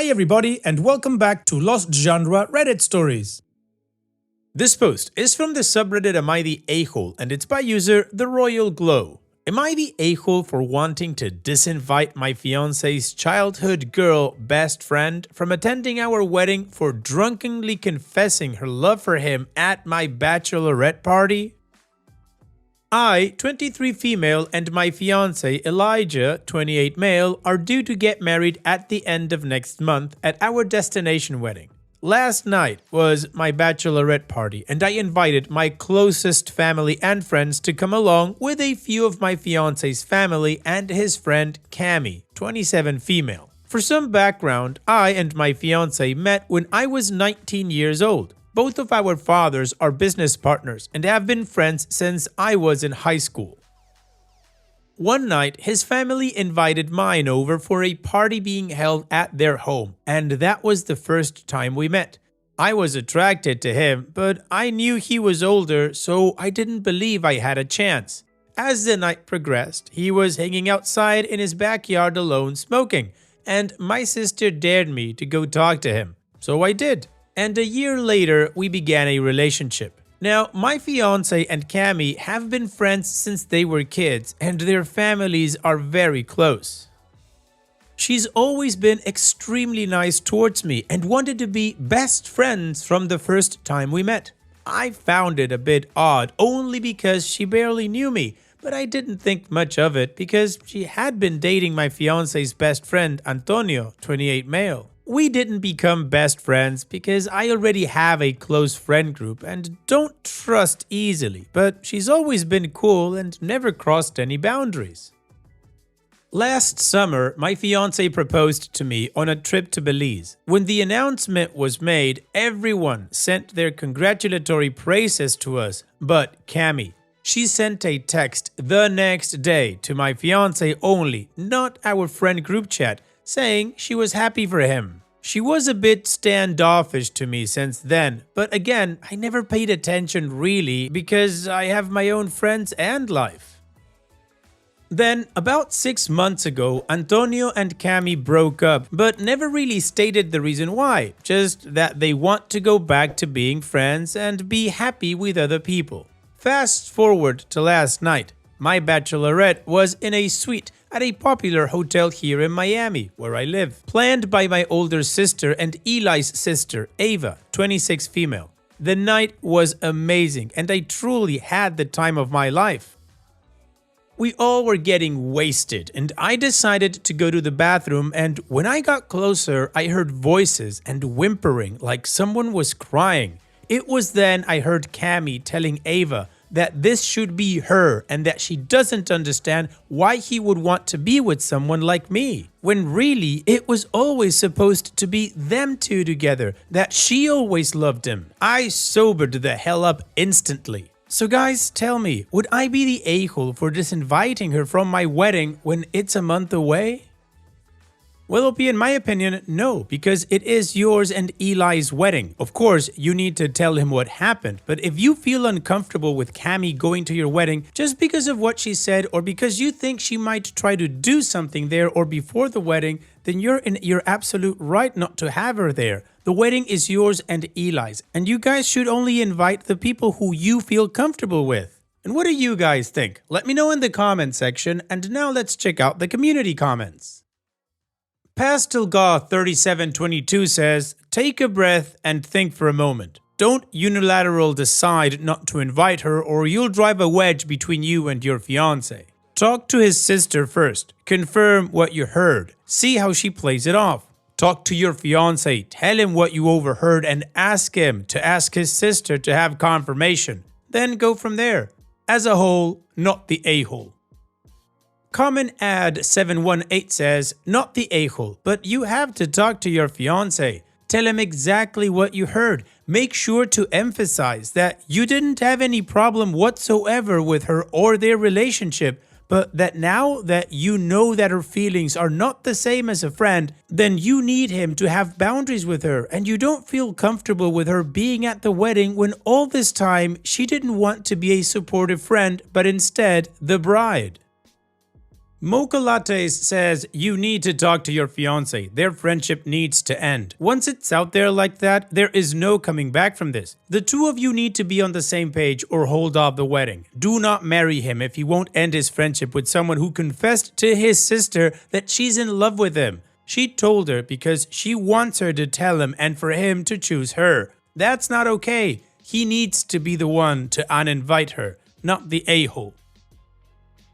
Hi everybody and welcome back to Lost Genre Reddit Stories. This post is from the subreddit Am I the A-hole and it's by user The Royal Glow. Am I the a-hole for wanting to disinvite my fiance's childhood girl best friend from attending our wedding for drunkenly confessing her love for him at my bachelorette party? I, 23 female, and my fiancé Elijah, 28 male, are due to get married at the end of next month at our destination wedding. Last night was my bachelorette party and I invited my closest family and friends to come along with a few of my fiancé's family and his friend Cami, 27 female. For some background, I and my fiancé met when I was 19 years old. Both of our fathers are business partners and have been friends since I was in high school. One night, his family invited mine over for a party being held at their home, and that was the first time we met. I was attracted to him, but I knew he was older, so I didn't believe I had a chance. As the night progressed, he was hanging outside in his backyard alone smoking, and my sister dared me to go talk to him. So I did. And a year later, we began a relationship. Now, my fiancé and Cami have been friends since they were kids, and their families are very close. She's always been extremely nice towards me and wanted to be best friends from the first time we met. I found it a bit odd only because she barely knew me, but I didn't think much of it because she had been dating my fiancé's best friend Antonio, 28 male. We didn't become best friends because I already have a close friend group and don't trust easily, but she's always been cool and never crossed any boundaries. Last summer, my fiancé proposed to me on a trip to Belize. When the announcement was made, everyone sent their congratulatory praises to us, but Cami. She sent a text the next day to my fiancé only, not our friend group chat, saying she was happy for him. She was a bit standoffish to me since then, but again, I never paid attention really because I have my own friends and life. Then, about 6 months ago, Antonio and Cami broke up, but never really stated the reason why, just that they want to go back to being friends and be happy with other people. Fast forward to last night. My bachelorette was in a suite at a popular hotel here in Miami, where I live, planned by my older sister and Eli's sister, Ava, 26 female. The night was amazing and I truly had the time of my life. We all were getting wasted and I decided to go to the bathroom, and when I got closer, I heard voices and whimpering like someone was crying. It was then I heard Cami telling Ava that this should be her and that she doesn't understand why he would want to be with someone like me, when really it was always supposed to be them two together, that she always loved him. I sobered the hell up instantly. So guys, tell me, would I be the a-hole for disinviting her from my wedding when it's a month away? Well, in my opinion, no, because it is yours and Eli's wedding. Of course, you need to tell him what happened, but if you feel uncomfortable with Cami going to your wedding just because of what she said or because you think she might try to do something there or before the wedding, then you're in your absolute right not to have her there. The wedding is yours and Eli's, and you guys should only invite the people who you feel comfortable with. And what do you guys think? Let me know in the comment section, and now let's check out the community comments. PastelGaw3722 says, take a breath and think for a moment. Don't unilateral decide not to invite her or you'll drive a wedge between you and your fiancé. Talk to his sister first. Confirm what you heard. See how she plays it off. Talk to your fiancé. Tell him what you overheard and ask him to ask his sister to have confirmation. Then go from there. As a whole, not the a-hole. Common Ad 718 says, not the a-hole, but you have to talk to your fiancé. Tell him exactly what you heard. Make sure to emphasize that you didn't have any problem whatsoever with her or their relationship, but that now that you know that her feelings are not the same as a friend, then you need him to have boundaries with her, and you don't feel comfortable with her being at the wedding when all this time she didn't want to be a supportive friend, but instead the bride. Mocha Lattes says you need to talk to your fiance. Their friendship needs to end. Once it's out there like that, there is no coming back from this. The two of you need to be on the same page or hold off the wedding. Do not marry him if he won't end his friendship with someone who confessed to his sister that she's in love with him. She told her because she wants her to tell him and for him to choose her. That's not okay. He needs to be the one to uninvite her, not the a-hole.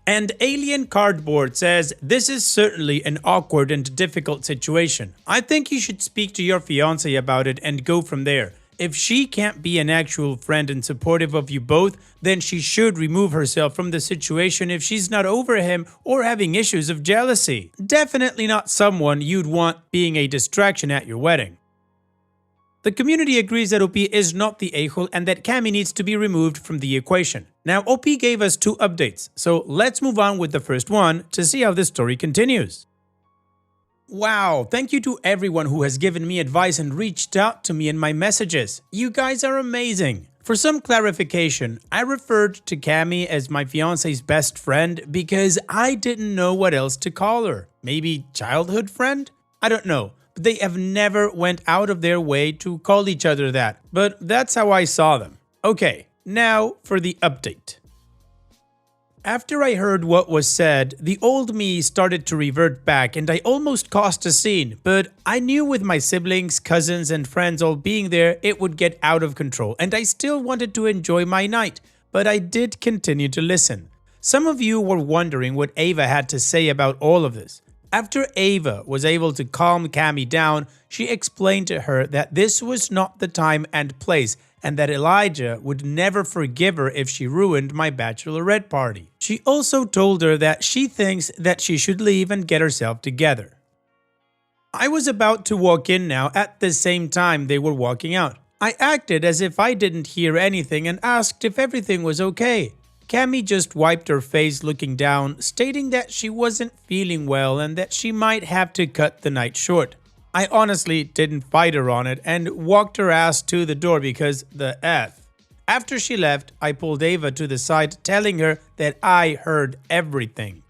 And Alien Cardboard says, this is certainly an awkward and difficult situation. I think you should speak to your fiance about it and go from there. If she can't be an actual friend and supportive of you both, then she should remove herself from the situation if she's not over him or having issues of jealousy. Definitely not someone you'd want being a distraction at your wedding. The community agrees that OP is not the a-hole and that Cami needs to be removed from the equation. Now, OP gave us 2 updates, so let's move on with the first one to see how this story continues. Wow, thank you to everyone who has given me advice and reached out to me in my messages. You guys are amazing. For some clarification, I referred to Cami as my fiance's best friend because I didn't know what else to call her. Maybe childhood friend? I don't know. They have never went out of their way to call each other that, but that's how I saw them. Okay, now for the update. After I heard what was said, the old me started to revert back and I almost caused a scene, but I knew with my siblings, cousins, and friends all being there, it would get out of control and I still wanted to enjoy my night, but I did continue to listen. Some of you were wondering what Ava had to say about all of this. After Ava was able to calm Cami down, she explained to her that this was not the time and place and that Elijah would never forgive her if she ruined my bachelorette party. She also told her that she thinks that she should leave and get herself together. I was about to walk in now at the same time they were walking out. I acted as if I didn't hear anything and asked if everything was okay. Cami just wiped her face looking down, stating that she wasn't feeling well and that she might have to cut the night short. I honestly didn't fight her on it and walked her ass to the door because the F. After she left, I pulled Ava to the side telling her that I heard everything.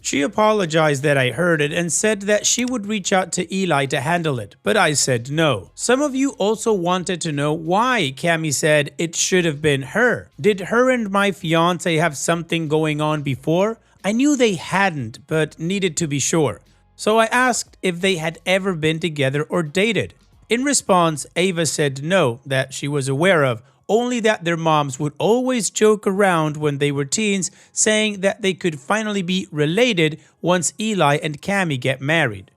She apologized that I heard it and said that she would reach out to Eli to handle it, but I said no. Some of you also wanted to know why Cami said it should have been her. Did her and my fiance have something going on before? I knew they hadn't, but needed to be sure. So I asked if they had ever been together or dated. In response, Ava said no, that she was aware of, only that their moms would always joke around when they were teens, saying that they could finally be related once Eli and Cami get married.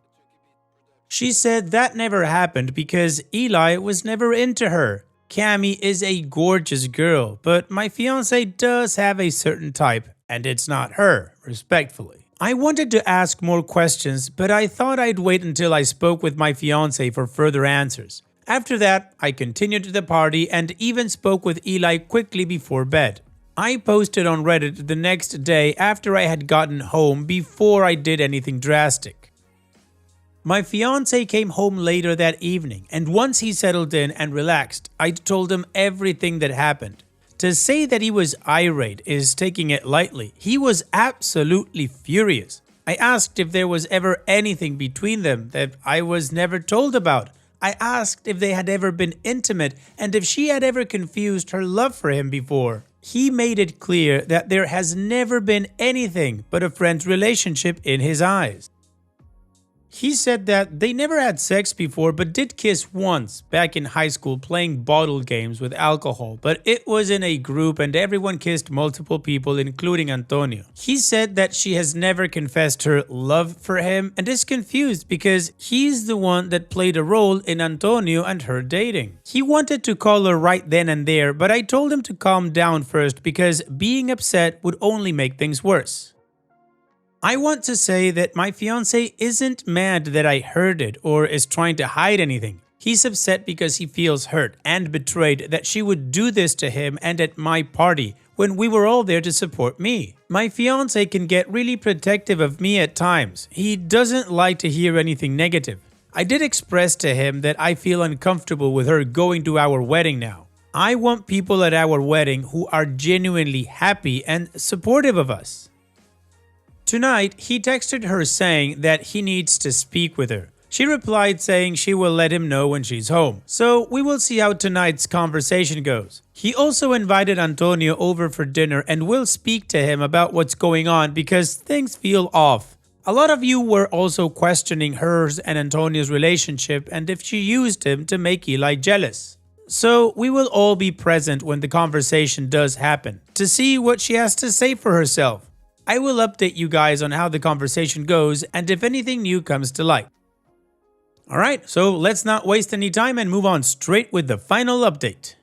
She said that never happened because Eli was never into her. Cami is a gorgeous girl, but my fiance does have a certain type, and it's not her, respectfully. I wanted to ask more questions, but I thought I'd wait until I spoke with my fiance for further answers. After that, I continued to the party and even spoke with Eli quickly before bed. I posted on Reddit the next day after I had gotten home before I did anything drastic. My fiance came home later that evening, and once he settled in and relaxed, I told him everything that happened. To say that he was irate is taking it lightly. He was absolutely furious. I asked if there was ever anything between them that I was never told about. I asked if they had ever been intimate and if she had ever confused her love for him before. He made it clear that there has never been anything but a friend's relationship in his eyes. He said that they never had sex before but did kiss once back in high school playing bottle games with alcohol, but it was in a group and everyone kissed multiple people including Antonio. He said that she has never confessed her love for him and is confused because he's the one that played a role in Antonio and her dating. He wanted to call her right then and there, but I told him to calm down first because being upset would only make things worse. I want to say that my fiance isn't mad that I heard it or is trying to hide anything. He's upset because he feels hurt and betrayed that she would do this to him and at my party when we were all there to support me. My fiance can get really protective of me at times. He doesn't like to hear anything negative. I did express to him that I feel uncomfortable with her going to our wedding now. I want people at our wedding who are genuinely happy and supportive of us. Tonight, he texted her saying that he needs to speak with her. She replied saying she will let him know when she's home. So we will see how tonight's conversation goes. He also invited Antonio over for dinner and will speak to him about what's going on because things feel off. A lot of you were also questioning hers and Antonio's relationship and if she used him to make Eli jealous. So we will all be present when the conversation does happen to see what she has to say for herself. I will update you guys on how the conversation goes and if anything new comes to light. Alright, so let's not waste any time and move on straight with the final update.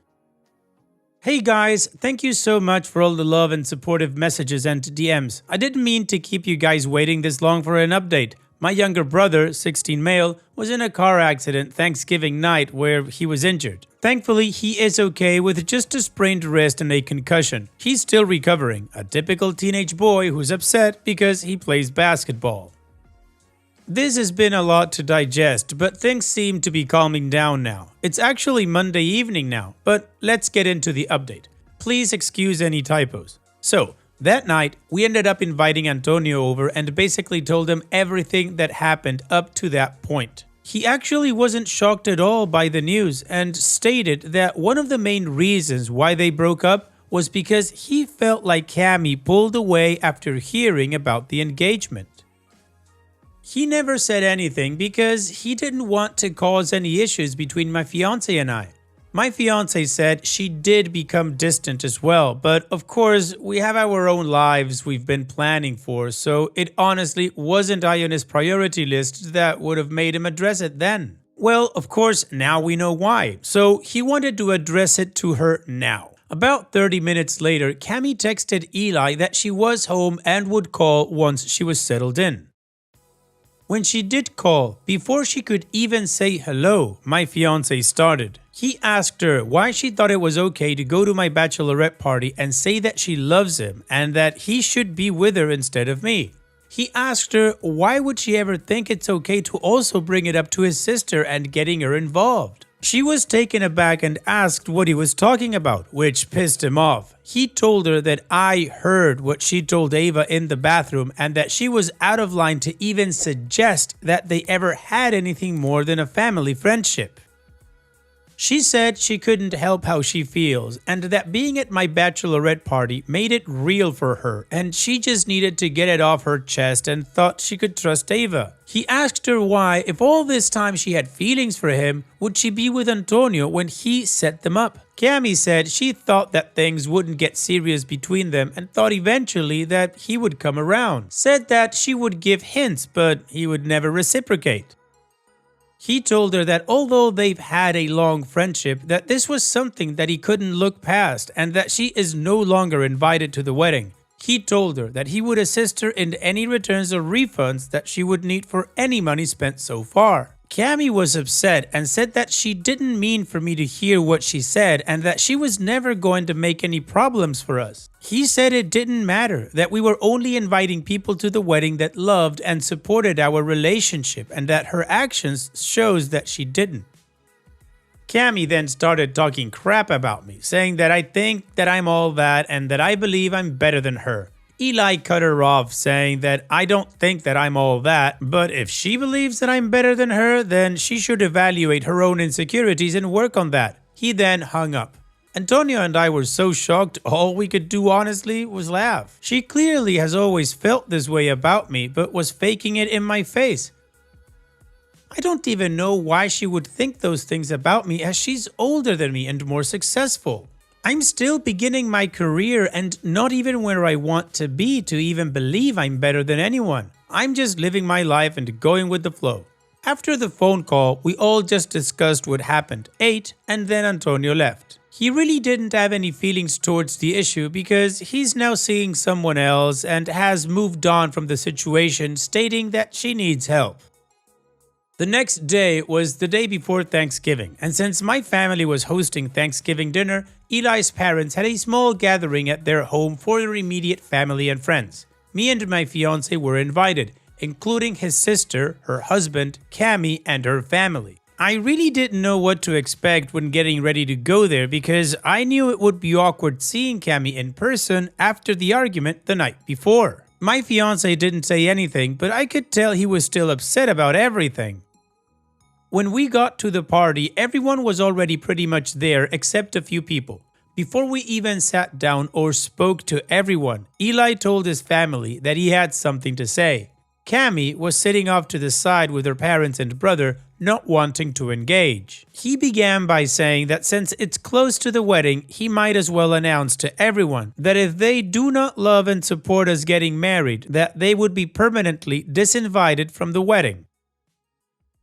Hey guys, thank you so much for all the love and supportive messages and DMs. I didn't mean to keep you guys waiting this long for an update. My younger brother, 16 male, was in a car accident Thanksgiving night where he was injured. Thankfully, he is okay with just a sprained wrist and a concussion. He's still recovering, a typical teenage boy who's upset because he plays basketball. This has been a lot to digest, but things seem to be calming down now. It's actually Monday evening now, but let's get into the update. Please excuse any typos. So, that night, we ended up inviting Antonio over and basically told him everything that happened up to that point. He actually wasn't shocked at all by the news and stated that one of the main reasons why they broke up was because he felt like Cami pulled away after hearing about the engagement. He never said anything because he didn't want to cause any issues between my fiancé and I. My fiancé said she did become distant as well, but of course we have our own lives we've been planning for, so it honestly wasn't high on his priority list that would have made him address it then. Well, of course now we know why, so he wanted to address it to her now. About 30 minutes later, Cami texted Eli that she was home and would call once she was settled in. When she did call, before she could even say hello, my fiancé started. He asked her why she thought it was okay to go to my bachelorette party and say that she loves him and that he should be with her instead of me. He asked her why would she ever think it's okay to also bring it up to his sister and getting her involved. She was taken aback and asked what he was talking about, which pissed him off. He told her that I heard what she told Ava in the bathroom and that she was out of line to even suggest that they ever had anything more than a family friendship. She said she couldn't help how she feels and that being at my bachelorette party made it real for her and she just needed to get it off her chest and thought she could trust Ava. He asked her why, if all this time she had feelings for him, would she be with Antonio when he set them up? Cami said she thought that things wouldn't get serious between them and thought eventually that he would come around. Said that she would give hints but he would never reciprocate. He told her that although they've had a long friendship, that this was something that he couldn't look past and that she is no longer invited to the wedding. He told her that he would assist her in any returns or refunds that she would need for any money spent so far. Cami was upset and said that she didn't mean for me to hear what she said and that she was never going to make any problems for us. He said it didn't matter, that we were only inviting people to the wedding that loved and supported our relationship and that her actions shows that she didn't. Cami then started talking crap about me, saying that I think that I'm all that and that I believe I'm better than her. Eli cut her off, saying that I don't think that I'm all that, but if she believes that I'm better than her, then she should evaluate her own insecurities and work on that. He then hung up. Antonio and I were so shocked, all we could do honestly was laugh. She clearly has always felt this way about me, but was faking it in my face. I don't even know why she would think those things about me as she's older than me and more successful. I'm still beginning my career and not even where I want to be to even believe I'm better than anyone. I'm just living my life and going with the flow. After the phone call, we all just discussed what happened, ate, and then Antonio left. He really didn't have any feelings towards the issue because he's now seeing someone else and has moved on from the situation, stating that she needs help. The next day was the day before Thanksgiving, and since my family was hosting Thanksgiving dinner, Eli's parents had a small gathering at their home for their immediate family and friends. Me and my fiancé were invited, including his sister, her husband, Cami, and her family. I really didn't know what to expect when getting ready to go there because I knew it would be awkward seeing Cami in person after the argument the night before. My fiance didn't say anything, but I could tell he was still upset about everything. When we got to the party, everyone was already pretty much there except a few people. Before we even sat down or spoke to everyone, Eli told his family that he had something to say. Cami was sitting off to the side with her parents and brother, not wanting to engage. He began by saying that since it's close to the wedding, he might as well announce to everyone that if they do not love and support us getting married, that they would be permanently disinvited from the wedding.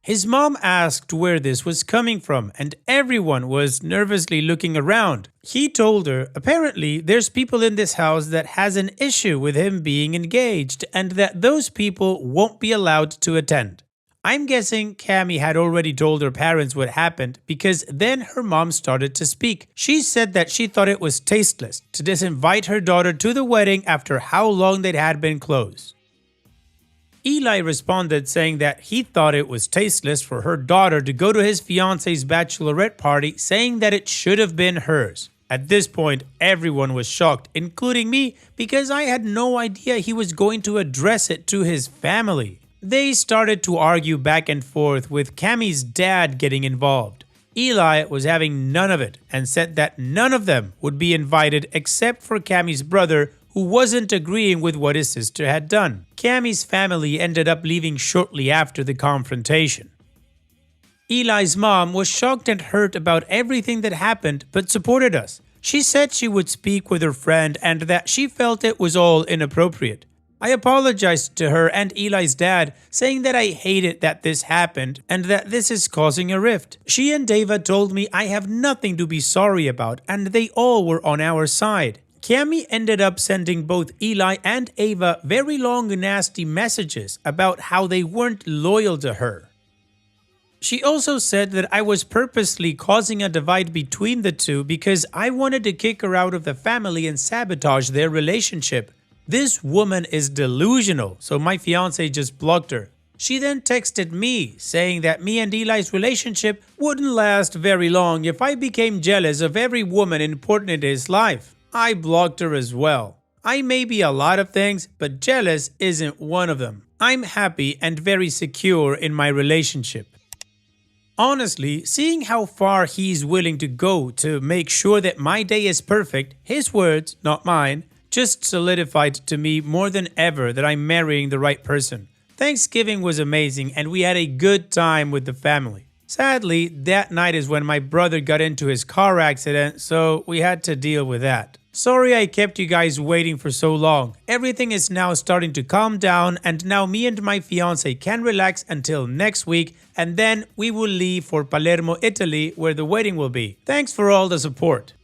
His mom asked where this was coming from, and everyone was nervously looking around. He told her, apparently there's people in this house that has an issue with him being engaged, and that those people won't be allowed to attend. I'm guessing Cami had already told her parents what happened, because then her mom started to speak. She said that she thought it was tasteless to disinvite her daughter to the wedding after how long they had been close. Eli responded saying that he thought it was tasteless for her daughter to go to his fiance's bachelorette party, saying that it should have been hers. At this point, everyone was shocked, including me, because I had no idea he was going to address it to his family. They started to argue back and forth, with Cami's dad getting involved. Eli was having none of it and said that none of them would be invited except for Cami's brother, who wasn't agreeing with what his sister had done. Cami's family ended up leaving shortly after the confrontation. Eli's mom was shocked and hurt about everything that happened, but supported us. She said she would speak with her friend and that she felt it was all inappropriate. I apologized to her and Eli's dad, saying that I hated that this happened and that this is causing a rift. She and Dava told me I have nothing to be sorry about and they all were on our side. Cami ended up sending both Eli and Ava very long nasty messages about how they weren't loyal to her. She also said that I was purposely causing a divide between the two because I wanted to kick her out of the family and sabotage their relationship. This woman is delusional, so my fiance just blocked her. She then texted me, saying that me and Eli's relationship wouldn't last very long if I became jealous of every woman important in his life. I blocked her as well. I may be a lot of things, but jealous isn't one of them. I'm happy and very secure in my relationship. Honestly, seeing how far he's willing to go to make sure that my day is perfect, his words, not mine, just solidified to me more than ever that I'm marrying the right person. Thanksgiving was amazing and we had a good time with the family. Sadly, that night is when my brother got into his car accident, so we had to deal with that. Sorry I kept you guys waiting for so long. Everything is now starting to calm down and now me and my fiance can relax until next week and then we will leave for Palermo, Italy, where the wedding will be. Thanks for all the support.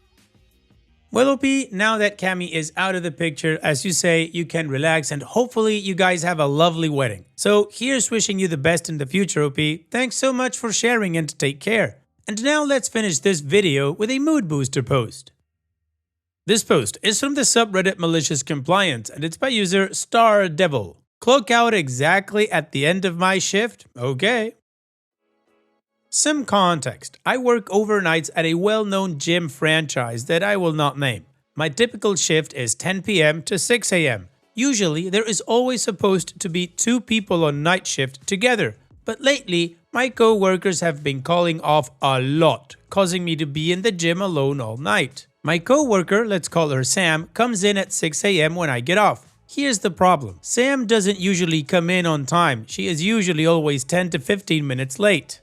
Well, OP, now that Cami is out of the picture, as you say, you can relax and hopefully you guys have a lovely wedding. So here's wishing you the best in the future, OP. Thanks so much for sharing and take care. And now let's finish this video with a mood booster post. This post is from the subreddit Malicious Compliance and it's by user Star Devil. Clock out exactly at the end of my shift? Okay. Some context. I work overnights at a well-known gym franchise that I will not name. My typical shift is 10 p.m. to 6 a.m. Usually, there is always supposed to be 2 people on night shift together, but lately, my co-workers have been calling off a lot, causing me to be in the gym alone all night. My co-worker, let's call her Sam, comes in at 6 a.m. when I get off. Here's the problem. Sam doesn't usually come in on time. She is usually always 10 to 15 minutes late.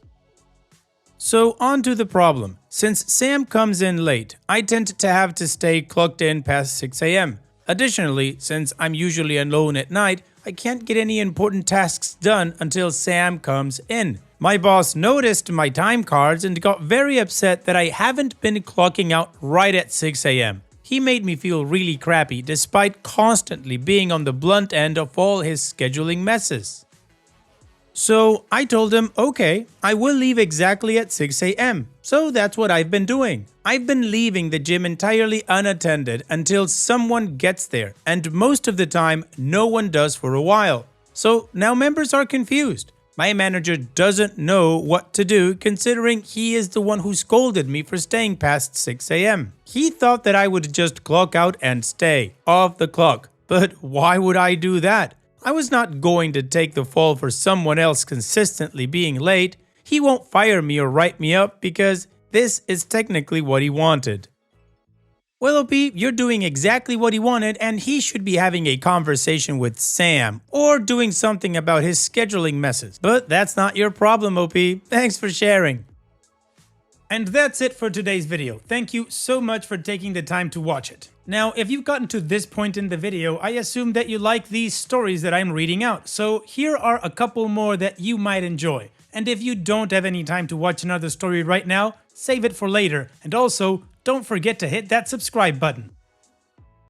So on to the problem. Since Sam comes in late, I tend to have to stay clocked in past 6 a.m. Additionally, since I'm usually alone at night, I can't get any important tasks done until Sam comes in. My boss noticed my time cards and got very upset that I haven't been clocking out right at 6 a.m. He made me feel really crappy despite constantly being on the blunt end of all his scheduling messes. So I told him, okay, I will leave exactly at 6 a.m. So that's what I've been doing. I've been leaving the gym entirely unattended until someone gets there, and most of the time, no one does for a while. So now members are confused. My manager doesn't know what to do considering he is the one who scolded me for staying past 6 a.m. He thought that I would just clock out and stay off the clock. But why would I do that? I was not going to take the fall for someone else consistently being late. He won't fire me or write me up because this is technically what he wanted. Well, OP, you're doing exactly what he wanted, and he should be having a conversation with Sam or doing something about his scheduling messes. But that's not your problem, OP. Thanks for sharing. And that's it for today's video. Thank you so much for taking the time to watch it. Now, if you've gotten to this point in the video, I assume that you like these stories that I'm reading out. So here are a couple more that you might enjoy. And if you don't have any time to watch another story right now, save it for later. And also, don't forget to hit that subscribe button.